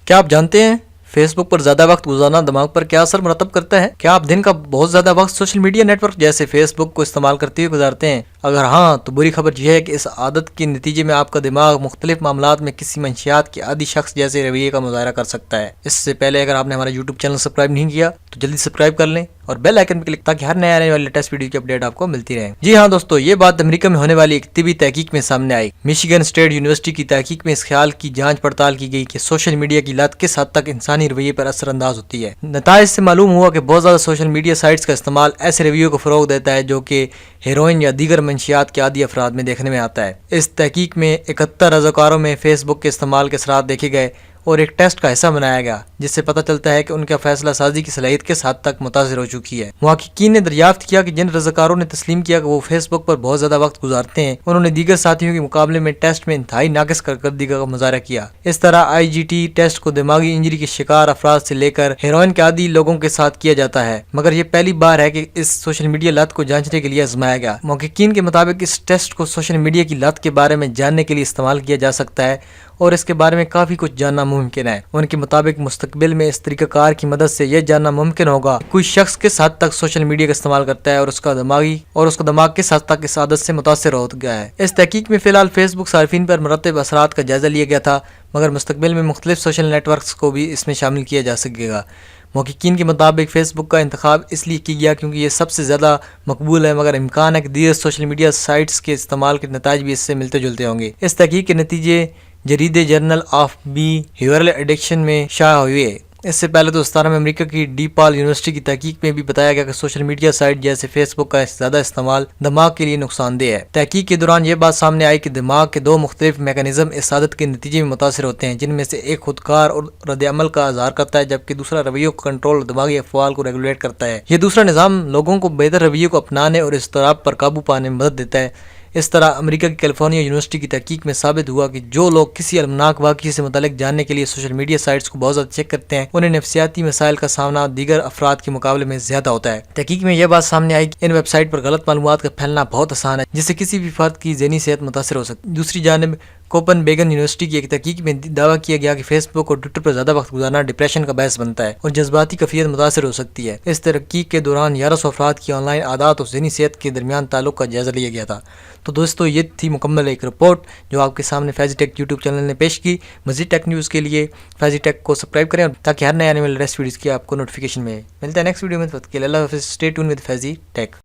کیا آپ جانتے ہیں فیس بک پر زیادہ وقت گزارنا دماغ پر کیا اثر مرتب کرتا ہے؟ کیا آپ دن کا بہت زیادہ وقت سوشل میڈیا نیٹ ورک جیسے فیس بک کو استعمال کرتے ہوئے گزارتے ہیں؟ اگر ہاں تو بری خبر یہ ہے کہ اس عادت کے نتیجے میں آپ کا دماغ مختلف معاملات میں کسی منشیات کے عادی شخص جیسے رویے کا مظاہرہ کر سکتا ہے۔ اس سے پہلے اگر آپ نے ہمارا یوٹیوب چینل سبسکرائب نہیں کیا تو جلدی سبسکرائب کر لیں اور بیل آئکن پہ کلک تاکہ ہر نئے آنے والی لیٹسٹ ویڈیو کی اپڈیٹ آپ کو ملتی رہے۔ جی ہاں دوستو، یہ بات امریکہ میں ہونے والی ایک طبی تحقیق میں سامنے آئی۔ میشیگن اسٹیٹ یونیورسٹی کی تحقیق میں اس خیال کی جانچ پڑتال کی گئی کہ سوشل میڈیا کی لت کس حد تک انسانی رویے پر اثر انداز ہوتی ہے۔ نتائج سے معلوم ہوا کہ بہت زیادہ سوشل میڈیا سائٹس کا استعمال ایسے رویوں کو فروغ دیتا ہے جو کہ ہیروئن یا دیگر منشیات کے عادی افراد میں دیکھنے میں آتا ہے۔ اس تحقیق میں 71 رضاکاروں میں فیس بک کے استعمال کے اثرات دیکھے گئے اور ایک ٹیسٹ کا حصہ بنایا گیا جس سے پتہ چلتا ہے کہ ان کا فیصلہ سازی کی صلاحیت کس حد تک متاثر ہو چکی ہے۔ محققین نے دریافت کیا کہ جن رضاکاروں نے تسلیم کیا کہ وہ فیس بک پر بہت زیادہ وقت گزارتے ہیں، انہوں نے دیگر ساتھیوں کے مقابلے میں ٹیسٹ میں انتہائی ناقص کارکردگی کا مظاہرہ کیا۔ اس طرح IGT ٹیسٹ کو دماغی انجری کے شکار افراد سے لے کر ہیروئن کے عادی لوگوں کے ساتھ کیا جاتا ہے، مگر یہ پہلی بار ہے کہ اس سوشل میڈیا لت کو جانچنے کے لیے آزمایا گیا۔ محققین کے مطابق اس ٹیسٹ کو سوشل میڈیا کی لت کے بارے میں جاننے کے لیے استعمال کیا جا سکتا ہے اور اس کے بارے میں کافی کچھ جاننا ممکن ہے۔ ان کے مطابق مستقبل میں اس طریقہ کار کی مدد سے یہ جاننا ممکن ہوگا کہ کوئی شخص کس حد تک سوشل میڈیا کا استعمال کرتا ہے اور اس کا دماغ کس حد تک اس عادت سے متاثر ہو گیا ہے۔ اس تحقیق میں فی الحال فیس بک صارفین پر مرتب اثرات کا جائزہ لیا گیا تھا، مگر مستقبل میں مختلف سوشل نیٹ ورکس کو بھی اس میں شامل کیا جا سکے گا۔ محققین کے مطابق فیس بک کا انتخاب اس لیے کیا گیا کیونکہ یہ سب سے زیادہ مقبول ہے، مگر امکان ہے کہ دیگر سوشل میڈیا سائٹس کے استعمال کے نتائج بھی اس سے ملتے جلتے ہوں گے۔ اس تحقیق کے نتیجے جریدے جرنل آف بیہیورل ایڈکشن میں شائع ہوئے۔ اس سے پہلے تو 17 میں امریکہ کی ڈی پال یونیورسٹی کی تحقیق میں بھی بتایا گیا کہ سوشل میڈیا سائٹ جیسے فیس بک کا زیادہ استعمال دماغ کے لیے نقصان دہ ہے۔ تحقیق کے دوران یہ بات سامنے آئی کہ دماغ کے دو مختلف میکانزم اس عادت کے نتیجے میں متاثر ہوتے ہیں، جن میں سے ایک خودکار اور رد عمل کا اظہار کرتا ہے جبکہ دوسرا رویوں کو کنٹرول اور دماغی افعال کو ریگولیٹ کرتا ہے۔ یہ دوسرا نظام لوگوں کو بہتر رویوں کو اپنانے اور اضطراب پر قابو پانے میں مدد دیتا ہے۔ اس طرح امریکہ کی کیلیفورنیا یونیورسٹی کی تحقیق میں ثابت ہوا کہ جو لوگ کسی المناک واقعے سے متعلق جاننے کے لیے سوشل میڈیا سائٹس کو بہت زیادہ چیک کرتے ہیں، انہیں نفسیاتی مسائل کا سامنا دیگر افراد کے مقابلے میں زیادہ ہوتا ہے۔ تحقیق میں یہ بات سامنے آئی کہ ان ویب سائٹ پر غلط معلومات کا پھیلنا بہت آسان ہے جس سے کسی بھی فرد کی ذہنی صحت متاثر ہو سکتی ہے۔ دوسری جانب کوپن بیگن یونیورسٹی کی ایک تحقیق میں دعویٰ کیا گیا کہ فیس بک اور ٹویٹر پر زیادہ وقت گزارنا ڈپریشن کا باعث بنتا ہے اور جذباتی کیفیت متاثر ہو سکتی ہے۔ اس تحقیق کے دوران 1100 افراد کی آن لائن عادات اور ذہنی صحت کے درمیان تعلق کا جائزہ لیا گیا تھا۔ تو دوستو، یہ تھی مکمل ایک رپورٹ جو آپ کے سامنے فیضی ٹیک یوٹیوب چینل نے پیش کی۔ مزید ٹیک نیوز کے لیے فیضی ٹیک کو سبسکرائب کریں تاکہ ہر نئے آنے والے لیٹسٹ ویڈیوز کی آپ کو نوٹیفیکیشن ملے۔ ملتے ہیں نیکسٹ ویڈیو میں، تب تک کے لیے اللہ حافظ۔ Stay tune with Faizi take.